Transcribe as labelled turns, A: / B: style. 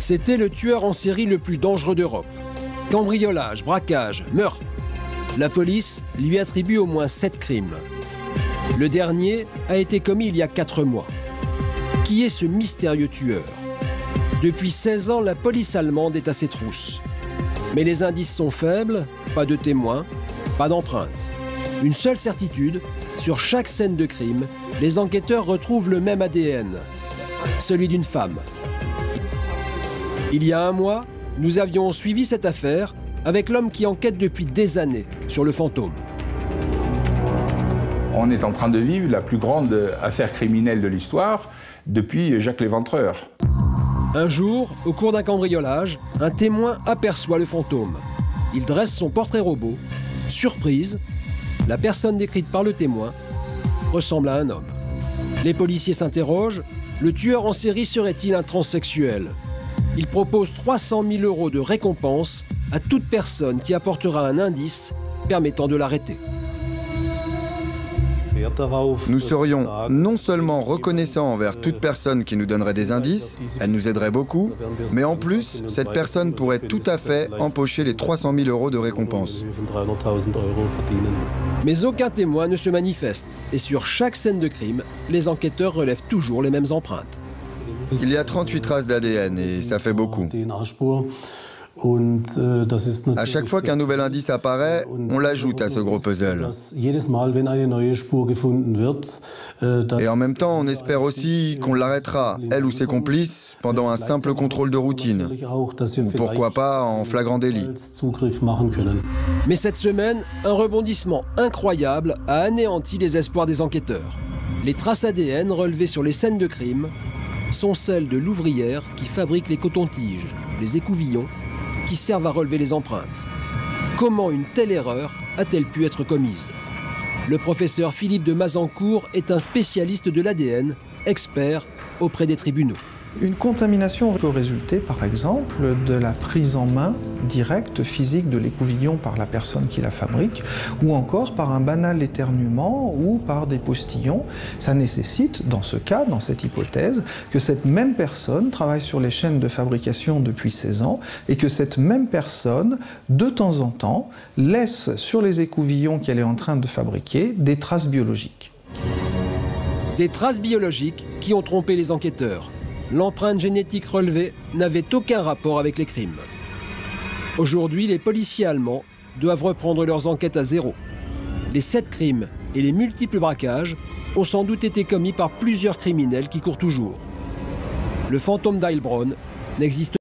A: C'était le tueur en série le plus dangereux d'Europe. Cambriolage, braquage, meurtre. La police lui attribue au moins 7 crimes. Le dernier a été commis il y a 4 mois. Qui est ce mystérieux tueur? Depuis 16 ans, la police allemande est à ses trousses. Mais les indices sont faibles, pas de témoins, pas d'empreintes. Une seule certitude, sur chaque scène de crime, les enquêteurs retrouvent le même ADN, celui d'une femme. Il y a un mois, nous avions suivi cette affaire avec l'homme qui enquête depuis des années sur le fantôme.
B: On est en train de vivre la plus grande affaire criminelle de l'histoire depuis Jacques l'Éventreur.
A: Un jour, au cours d'un cambriolage, un témoin aperçoit le fantôme. Il dresse son portrait robot. Surprise, la personne décrite par le témoin ressemble à un homme. Les policiers s'interrogent, le tueur en série serait-il un transsexuel? Il propose 300 000 € de récompense à toute personne qui apportera un indice permettant de l'arrêter.
C: Nous serions non seulement reconnaissants envers toute personne qui nous donnerait des indices, elle nous aiderait beaucoup, mais en plus, cette personne pourrait tout à fait empocher les 300 000 € de récompense.
A: Mais aucun témoin ne se manifeste, et sur chaque scène de crime, les enquêteurs relèvent toujours les mêmes empreintes.
C: Il y a 38 traces d'ADN et ça fait beaucoup. À chaque fois qu'un nouvel indice apparaît, on l'ajoute à ce gros puzzle. Et en même temps, on espère aussi qu'on l'arrêtera, elle ou ses complices, pendant un simple contrôle de routine. Ou pourquoi pas en flagrant délit.
A: Mais cette semaine, un rebondissement incroyable a anéanti les espoirs des enquêteurs. Les traces ADN relevées sur les scènes de crime sont celles de l'ouvrière qui fabrique les cotons-tiges, les écouvillons, qui servent à relever les empreintes. Comment une telle erreur a-t-elle pu être commise? Le professeur Philippe de Mazancourt est un spécialiste de l'ADN, expert auprès des tribunaux.
D: Une contamination peut résulter, par exemple, de la prise en main directe, physique de l'écouvillon par la personne qui la fabrique, ou encore par un banal éternuement ou par des postillons. Ça nécessite, dans ce cas, dans cette hypothèse, que cette même personne travaille sur les chaînes de fabrication depuis 16 ans et que cette même personne, de temps en temps, laisse sur les écouvillons qu'elle est en train de fabriquer des traces biologiques.
A: Des traces biologiques qui ont trompé les enquêteurs. L'empreinte génétique relevée n'avait aucun rapport avec les crimes. Aujourd'hui, les policiers allemands doivent reprendre leurs enquêtes à zéro. Les 7 crimes et les multiples braquages ont sans doute été commis par plusieurs criminels qui courent toujours. Le fantôme d'Heilbronn n'existe